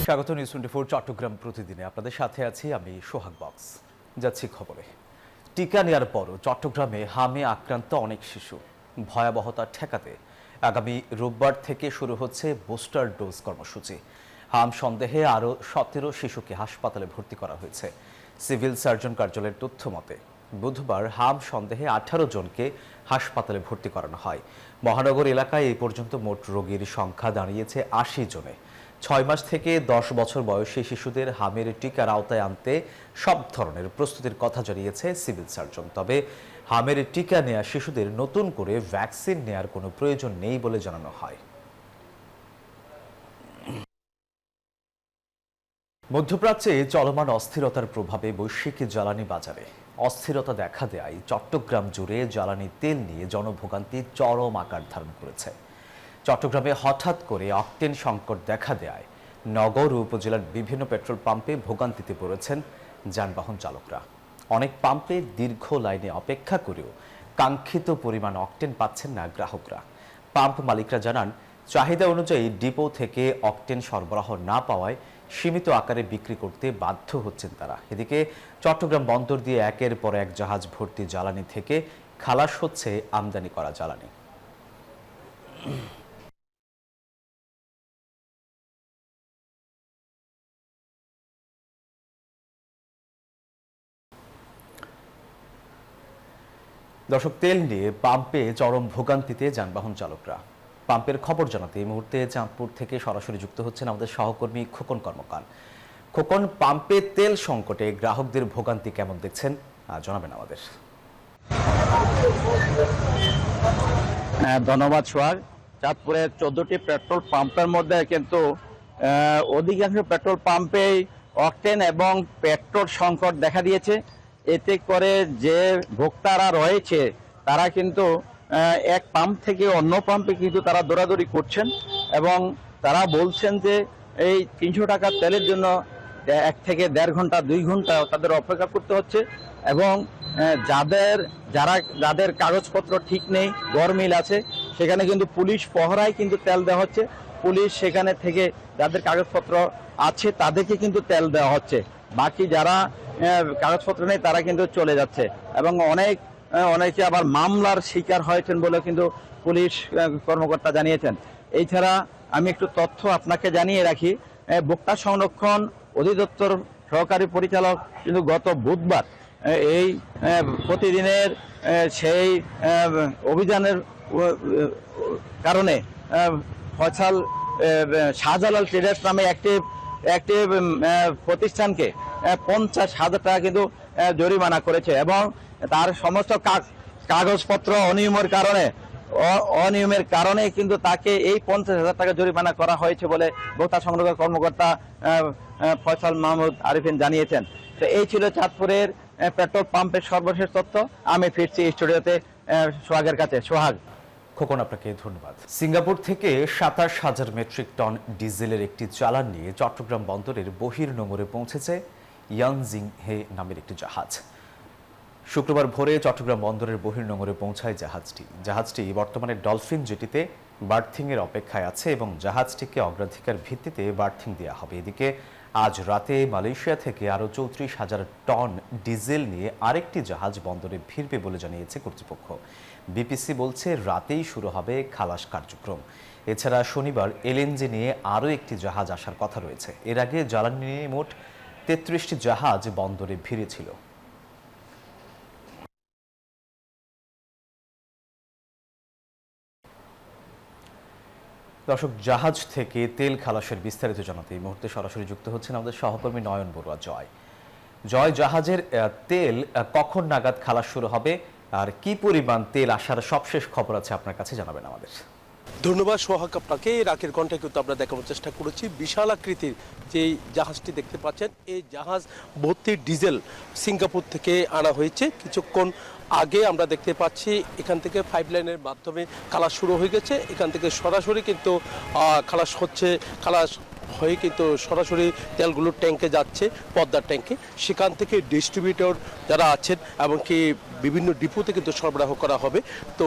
স্বাগত নিউজ 24 চট্টগ্রাম প্রতিদিনে আপনাদের সাথে আছি আমি সোহাগ বক্স। যাচ্ছি খবরে। টিকা নেওয়ার পরও চট্টগ্রামে হামে আক্রান্ত অনেক শিশু। ভয়াবহতা ঠেকাতে আগামী রোববার থেকে শুরু হচ্ছে বুস্টার ডোজ কর্মসূচি। হাম সন্দেহে আরও 17 শিশুকে হাসপাতালে ভর্তি করা হয়েছে। সিভিল সার্জন কার্যালয়ের তথ্য মতে বুধবার হাম সন্দেহে 18 জনকে হাসপাতালে ভর্তি করানো হয়। মহানগর এলাকায় এই পর্যন্ত মোট রোগীর সংখ্যা দাঁড়িয়েছে 80 জনে। 6 মাস থেকে 10 বছর বয়সী শিশুদের হামের টিকার আওতায় আনতে সব ধরনের প্রস্তুতির কথা জানিয়েছে সিভিল সার্জন। তবে হামের টিকা নেওয়া শিশুদের নতুন করে ভ্যাকসিন নেওয়ার কোনো প্রয়োজন নেই বলে জানানো হয়। মধ্যপ্রাচ্যে চলমান অস্থিরতার প্রভাবে বৈশ্বিক জ্বালানি বাজারে অস্থিরতা দেখা দেয় চট্টগ্রাম জুড়ে জ্বালানি তেল নিয়ে জনভোগান্তি চরম আকার ধারণ করেছে। চট্টগ্রামে হঠাৎ করে অকটেন সংকট দেখা দেয় নগর ও উপজেলার বিভিন্ন পেট্রোল পাম্পে ভোগান্তিতে পড়েছেন যানবাহন চালকরা। অনেক পাম্পে দীর্ঘ লাইনে অপেক্ষা করেও কাঙ্ক্ষিত পরিমাণ অকটেন পাচ্ছেন না গ্রাহকরা। পাম্প মালিকরা জানান, চাহিদা অনুযায়ী ডিপো থেকে অকটেন সরবরাহ না পাওয়ায় সীমিত আকারে বিক্রি করতে বাধ্য হচ্ছেন তারা। এদিকে চট্টগ্রাম বন্দর দিয়ে একের পর এক জাহাজ ভর্তি জ্বালানি থেকে খালাস হচ্ছে আমদানি করা জ্বালানি। দর্শক, তেল নিয়ে পাম্পে চরম ভোগান্তিতে যানবাহন চালকরা। পাম্পের খবর জানাতে এই মুহূর্তে চাঁদপুর থেকে সরাসরি যুক্ত হচ্ছেন আমাদের সহকর্মী খোকন কর্মকার। খোকন, পাম্পে তেল সংকটে গ্রাহকদের ভোগান্তি কেমন দেখছেন জানাবেন আমাদের। ধন্যবাদ সোহাগ। চাঁদপুরের 14টি পেট্রোল পাম্পের মধ্যে কিন্তু অধিকাংশ পেট্রোল পাম্পেই অকটেন এবং পেট্রোল সংকট দেখা দিয়েছে। এতে করে যে ভোক্তারা রয়েছে তারা কিন্তু এক পাম্প থেকে অন্য পাম্পে কিন্তু তারা দৌড়াদৌড়ি করছেন এবং তারা বলছেন যে এই 300 টাকার তেলের জন্য 1 থেকে 1.5 ঘন্টা 2 ঘন্টা তাদের অপেক্ষা করতে হচ্ছে এবং যাদের কাগজপত্র ঠিক নেই, গরমিল আছে, সেখানে কিন্তু পুলিশ পহরায় কিন্তু তেল দেওয়া হচ্ছে। পুলিশ সেখানে থেকে যাদের কাগজপত্র আছে তাদেরকে কিন্তু তেল দেওয়া হচ্ছে, বাকি যারা কাগজপত্র নেই তারা কিন্তু চলে যাচ্ছে এবং অনেকে আবার মামলার শিকার হয়েছেন বলে কিন্তু পুলিশ কর্মকর্তা জানিয়েছেন। এছাড়া আমি একটু তথ্য আপনাকে জানিয়ে রাখি, ভোক্তা সংরক্ষণ অধিদপ্তর সহকারী পরিচালক কিন্তু গত বুধবার এই প্রতিদিনের সেই অভিযানের কারণে ফয়সাল শাহজালাল ট্রেডার্স নামে একটি প্রতিষ্ঠানকে 50,000 টাকা কিন্তু জরিমানা করেছে এবং তার সমস্ত কাগজপত্র অনিয়মের কারণে কিন্তু তাকে এই 50,000 টাকা জরিমানা করা হয়েছে বলে ভোক্তা সংরক্ষণ কর্মকর্তা ফয়সাল মাহমুদ আরিফিন জানিয়েছেন। তো এই ছিল চাঁদপুরের পেট্রোল পাম্পের সর্বশেষ তথ্য। আমি ফিরছি স্টুডিওতে সোহাগের কাছে। সোহাগ। খোকন, আপনাকে ধন্যবাদ। সিঙ্গাপুর থেকে 27,000 মেট্রিক টন ডিজেলের একটি চালান নিয়ে চট্টগ্রাম বন্দরের বহির্নোঙরে পৌঁছেছে ইয়ানজিং হে নামের একটি জাহাজ। শুক্রবার ভোরে চট্টগ্রাম বন্দরের বহির্নোঙরে পৌঁছায় জাহাজটি বর্তমানে ডলফিন জেটিতে বার্থিংয়ের অপেক্ষায় আছে এবং জাহাজটিকে অগ্রাধিকার ভিত্তিতে বার্থিং দেওয়া হবে। এদিকে আজ রাতে মালয়েশিয়া থেকে আরও 34,000 টন ডিজেল নিয়ে আরেকটি জাহাজ বন্দরে ভিড়বে বলে জানিয়েছে কর্তৃপক্ষ। বিপিসি বলছে রাতেই শুরু হবে খালাস কার্যক্রম। এছাড়া শনিবার এলএনজি নিয়ে আরও একটি জাহাজ আসার কথা রয়েছে। এর আগে জ্বালানি নিয়ে মোট 33টি জাহাজ বন্দরে ভিড়েছিল। দর্শক, জাহাজ থেকে তেল খালাসের বিস্তারিত জানাতে এই মুহূর্তে সরাসরি যুক্ত হচ্ছেন আমাদের সহকর্মী নয়ন বড়ুয়া। জয়, জাহাজের তেল কখন নাগাদ খালাস শুরু হবে আর কি পরিমাণ তেল আসার সবশেষ খবর আছে আপনার কাছে জানাবেন আমাদের। ধন্যবাদ সোহাগ আপনাকে। রাকের কণ্ঠে কিন্তু আমরা দেখানোর চেষ্টা করেছি বিশাল আকৃতির যে জাহাজটি দেখতে পাচ্ছেন, এই জাহাজ ভর্তি ডিজেল সিঙ্গাপুর থেকে আনা হয়েছে। কিছুক্ষণ আগে আমরা দেখতে পাচ্ছি এখান থেকে পাইপলাইনের মাধ্যমে খালাস শুরু হয়ে গেছে। এখান থেকে সরাসরি কিন্তু খালাস হয়ে কিন্তু সরাসরি তেলগুলো ট্যাঙ্কে যাচ্ছে, পদ্মার ট্যাঙ্কে। সেখান থেকে ডিস্ট্রিবিউটর যারা আছেন এমনকি বিভিন্ন ডিপোতে কিন্তু সরবরাহ করা হবে। তো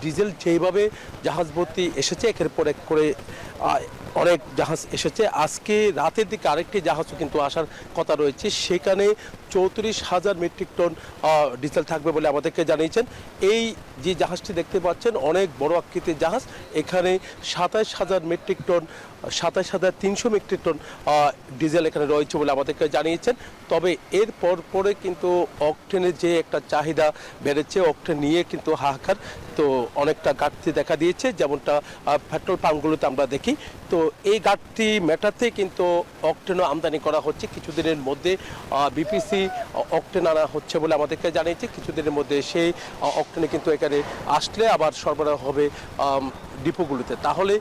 ডিজেল যেইভাবে জাহাজ ভর্তি এসেছে একের পর এক করে অনেক জাহাজ এসেছে। আজকে রাতের দিকে আরেকটি জাহাজও কিন্তু আসার কথা রয়েছে, সেখানে 34,000 মেট্রিক টন ডিজেল থাকবে বলে আমাদেরকে জানিয়েছেন। এই যে জাহাজটি দেখতে পাচ্ছেন অনেক বড় আকৃতির জাহাজ, এখানে 27,000 metric ton 27,300 metric ton diesel এখানে রয়েছে বলে আমাদেরকে জানিয়েছেন। তবে এর পরে কিন্তু অকটেনের যে একটা চাহিদা বেড়েছে, অকটেন নিয়ে কিন্তু হাহাকার, তো অনেকটা ঘাটতি দেখা দিয়েছে, যেমনটা পেট্রোল পাম্পগুলোতে আমরা দেখি। তো এই ঘাটতি মেটাতে কিন্তু অকটেনও আমদানি করা হচ্ছে। কিছুদিনের মধ্যে বিপিসি অকটেন আনা হচ্ছে বলে আমাদেরকে জানিয়েছে। কিছুদিনের মধ্যে সেই অকটেনে কিন্তু এখানে আসলে আবার সরবরাহ হবে ডিপোগুলোতে। তাহলে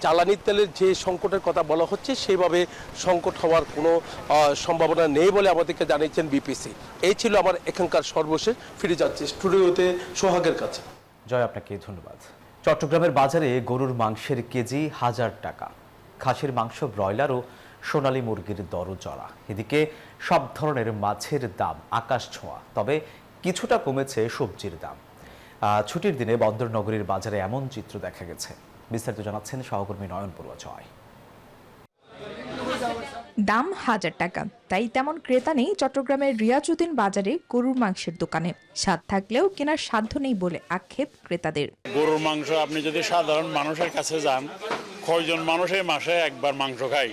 জ্বালানি তেলের যে সংকটের কথা বলা হচ্ছে সেইভাবে সংকট হওয়ার কোনো সম্ভাবনা নেই বলে আমাদেরকে জানিয়েছেন বিপিসি। এই ছিল আমার এখানকার সর্বশেষ। ফিরে যাচ্ছি স্টুডিওতে সোহাগের কাছে। জয়, আপনাকে ধন্যবাদ। চট্টগ্রামের বাজারে গরুর মাংসের কেজি 1000 টাকা, খাসির মাংস, ব্রয়লার ও সোনালী মুরগির দরও চড়া। এদিকে সব ধরনের মাছের দাম আকাশ ছোঁয়া, তবে কিছুটা কমেছে সবজির দাম। ছুটির দিনে বন্দর নগরীর বাজারে এমন চিত্র দেখা গেছে। বিস্তারিত জানাচ্ছেন সহকর্মী নয়ন পড়ুয়া জয়। দাম 1000 টাকা, তাই তেমন ক্রেতা নেই চট্টগ্রামের রিয়াজউদ্দিন বাজারে গরুর মাংসের দোকানে। স্বাদ থাকলেও কেনার সাধ্য নেই বলে আক্ষেপ ক্রেতাদের। গরুর মাংস আপনি যদি সাধারণ মানুষের কাছে যান, কয়জন মানুষের মাসে একবার মাংস খায়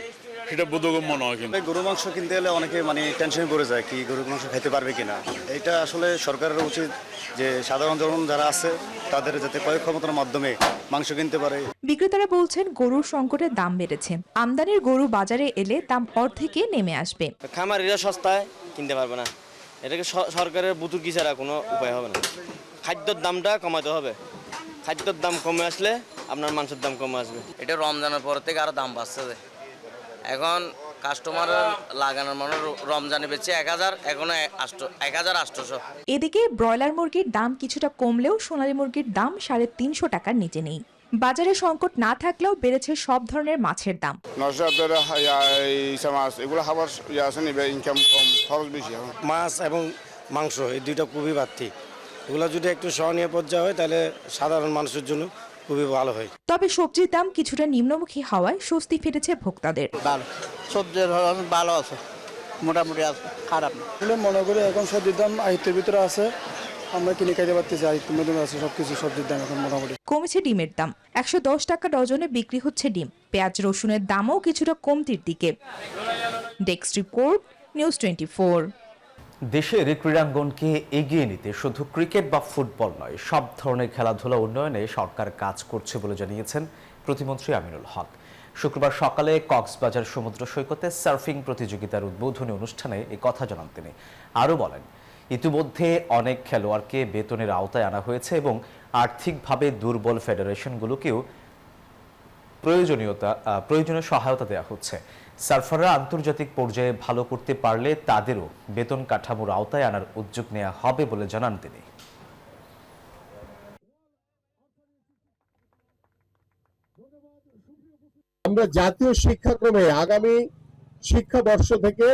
সেটা বোধগম্য নয়। কিন্তু গরু মাংস কিনতে গেলে অনেকে টেনশন পড়ে যায় কি গরুর মাংস খেতে পারবে কিনা। এটা আসলে সরকারের উচিত যে সাধারণ জনগণ যারা আছে তাদের যাতে ক্রয় ক্ষমতার মাধ্যমে মাংস কিনতে পারে। বিক্রেতারা বলছেন গরুর সংকটের দাম বেড়েছে, আমদানির গরু বাজারে এলে দাম অর্ধেকে নেমে আসবে। খামারিরা সস্তায় কিনতে পারবে না, এটাকে সরকারের বুতুকি ছাড়া কোনো উপায় হবে না। খাদ্যের দামটা কমাতে হবে, খাদ্যের দাম কমে আসলে আপনার মাংসের দাম কমে আসবে। এটা রমজানের পর থেকে আরো দাম বাড়ছে। এখন কাস্টমার লাগানোর মানে রমজানে বেচে 1000, এখন 1800। এদিকে ব্রয়লার মুরগির দাম কিছুটা কমলেও সোনালী মুরগির দাম 350 টাকার নিচে নেই। বাজারে সংকট না থাকলেও বেড়েছে সব ধরনের মাছের দাম। ইনকাম কম, খরচ বেশি। মাছ এবং মাংস এই দুইটা খুবই বাড়তি, এগুলো যদি একটু সহনীয় পর্যায়ে হয় তাহলে সাধারণ মানুষের জন্য খুবই ভালো হয়। তবে সবজির দাম কিছুটা নিম্নমুখী হওয়ায় স্বস্তি ফিরেছে ভোক্তাদের। সবজির ভালো আছে, মোটামুটি আছে, খারাপ না। মনে করি এখন সবজির দাম আয়ত্তের ভিতরে আছে, আমরা কিনে খাইতে পারতেছি, আয়ত্তের মধ্যে আছে সবকিছু। সবজির দাম এখন মোটামুটি কমেছে ডিমের দাম, 110 টাকা ডজনে বিক্রি হচ্ছে ডিম। পেঁয়াজ রসুনের দামও কিছুটা কমতির দিকে। Desk report, news 24। দেশের ক্রীড়াঙ্গনকে এগিয়ে নিতে শুধু ক্রিকেট বা ফুটবল নয়, সব ধরনের খেলাধুলা উন্নয়নে সরকার কাজ করছে বলে জানিয়েছেন প্রতিমন্ত্রী আমিনুল হক। শুক্রবার সকালে কক্সবাজার সমুদ্র সৈকতে সার্ফিং প্রতিযোগিতার উদ্বোধনী অনুষ্ঠানে এই কথা জানান তিনি। আরও বলেন, ইতিমধ্যে অনেক খেলোয়াড়কে বেতনের আওতায় আনা হয়েছে এবং আর্থিকভাবে দুর্বল ফেডারেশনগুলোকেও প্রয়োজনীয় সহায়তা দেওয়া হচ্ছে। সার্ফাররা আন্তর্জাতিক পর্যায়ে ভালো করতে পারলে তাদেরও বেতন কাঠামোর আওতায় আনার উদ্যোগ নেওয়া হবে বলে জানান তিনি। আমরা জাতীয় শিক্ষাক্রমে আগামী শিক্ষাবর্ষ থেকে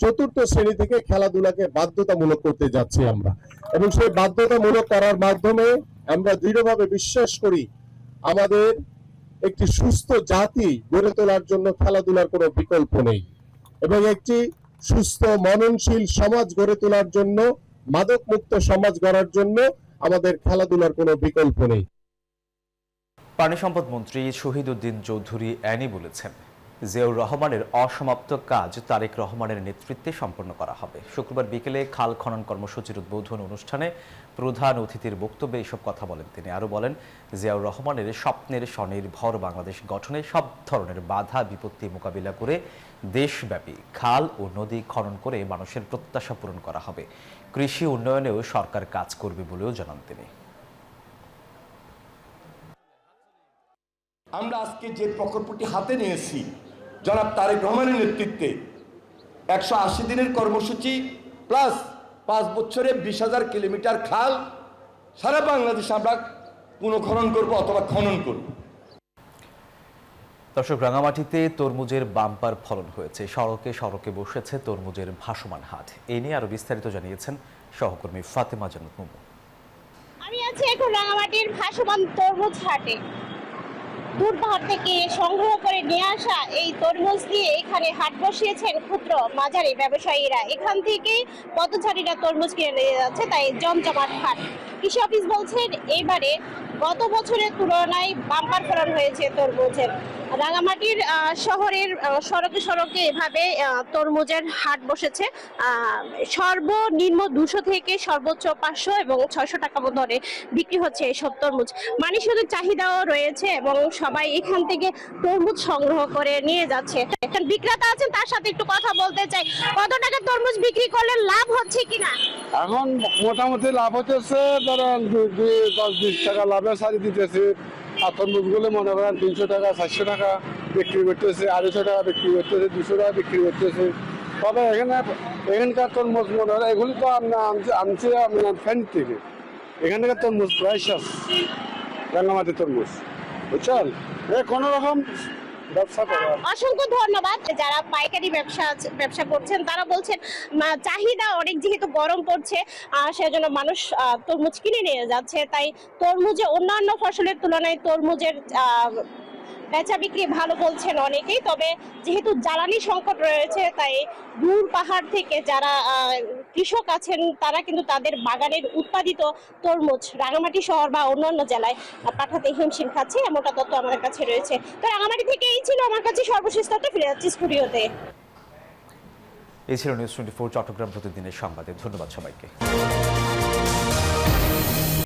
4র্থ শ্রেণী থেকে খেলাধুলাকে বাধ্যতামূলক করতে যাচ্ছি আমরা, এবং সেই বাধ্যতামূলক করার মাধ্যমে আমরা দৃঢ়ভাবে বিশ্বাস করি আমাদের একটি সুস্থ জাতি গড়ে তোলার জন্য খেলাধুলার কোনো বিকল্প নেই, এবং একটি সুস্থ মননশীল সমাজ গড়ে তোলার জন্য, মাদক মুক্ত সমাজ গড়ার জন্য আমাদের খেলাধুলার কোনো বিকল্প নেই। পানি সম্পদ মন্ত্রী শহীদ উদ্দিন চৌধুরী অ্যানি বলেছেন, জিয়াউর রহমানের অসমাপ্ত কাজ তারেক রহমানের নেতৃত্বে সম্পন্ন করা হবে। শুক্রবার বিকেলে খাল খনন কর্মসূচির উদ্বোধন অনুষ্ঠানে প্রধান অতিথির বক্তব্যে এসব কথা বলেন তিনি। আরও বলেন, জিয়াউর রহমানের স্বপ্নের স্বনির্ভর বাংলাদেশ গঠনে সব ধরনের বাধা বিপত্তি মোকাবিলা করে দেশব্যাপী খাল ও নদী খনন করে মানুষের প্রত্যাশা পূরণ করা হবে। কৃষি উন্নয়নেও সরকার কাজ করবে বলেও জানান তিনি। আমরা আজকে যে প্রকল্পটি হাতে নিয়েছি জনাব তারেক রহমানের নেতৃত্বে, 180 দিনের কর্মসূচি প্লাস 5 বছরে 20,000 কিলোমিটার খাল সারা বাংলাদেশে আমরা পুনঃখনন করব অথবা খনন করব। দর্শক, রাঙামাটিতে তরমুজের বাম্পার ফলন হয়েছে। সড়কে সড়কে বসেছে তরমুজের ভাসমান হাট। এই নিয়ে আরো বিস্তারিত জানিয়েছেন সহকর্মী ফাতেমা জান্নাত মুমু। আমি আছি এখন রাঙামাটির ভাসমান তরমুজ হাটে। দূর পাহাড় থেকে সংগ্রহ করে নিয়ে আসা এই তরমুজ দিয়ে এখানে হাট বসিয়েছেন ক্ষুদ্র মাঝারি ব্যবসায়ীরা। এখান থেকেই পথচারীরা তরমুজ কিনে নিয়ে যাচ্ছে, তাই জমজমাট হাট। কৃষি অফিস বলছেন এইবারে গত বছরের তুলনায় বাম্পার ফলন হয়েছে তরমুজের। রাঙামাটির শহরের সড়কে সড়কে এভাবে তরমুজের হাট বসেছে। সর্বনিম্ন 200 থেকে সর্বোচ্চ 500 এবং 600 টাকা দরে বিক্রি হচ্ছে এইসব তরমুজ। মানে শুধু চাহিদাও রয়েছে এবং সবাই এখান থেকে তরমুজ সংগ্রহ করে নিয়ে যাচ্ছে। একজন বিক্রেতা আছেন, তার সাথে একটু কথা বলতে চাই। কত টাকা তরমুজ বিক্রি করলে লাভ হচ্ছে কিনা? এখন মোটামুটি লাভ হচ্ছে, ধরেন 10-20 টাকা লাভের সারি দিতেছে। আর তরমুজগুলো মনে করেন 300 টাকা 400 টাকা বিক্রি করতেছে, 250 টাকা বিক্রি করতেছে, 200 টাকা বিক্রি করতেছে। তবে এখানকার তরমুজ মনে হয় এগুলি তো আনছি ফ্যান থেকে, এখানকার তরমুজ প্রাইস আছে রাঙামাটি তরমুজ, বুঝছেন? কোনো রকম ব্যবসা করে। অসংখ্য ধন্যবাদ। যারা পাইকারি ব্যবসা করছেন তারা বলছেন চাহিদা অনেক, যেহেতু গরম পড়ছে সেজন্য মানুষ তরমুজ কিনে নিয়ে যাচ্ছে। তাই তরমুজে অন্যান্য ফসলের তুলনায় তরমুজের বেচা বিক্রি ভালো বলছেন অনেকেই। তবে যেহেতু জ্বালানি সংকট রয়েছে, তাই দূর পাহাড় থেকে যারা কৃষক আছেন তারা কিন্তু তাদের বাগানের উৎপাদিত তরমুজ রাঙামাটি শহর বা অন্যান্য জেলায় পাঠাতে হিমশিম খাচ্ছে, এমনটা তথ্য আমাদের কাছে রয়েছে। তো রাঙামাটি থেকে এই ছিল আমার কাছে সর্বশেষ তথ্য। ফিরে যাচ্ছি স্টুডিওতে। এই ছিল নিউজ 24 চট্টগ্রাম প্রতিদিনের সংবাদে। ধন্যবাদ সবাইকে।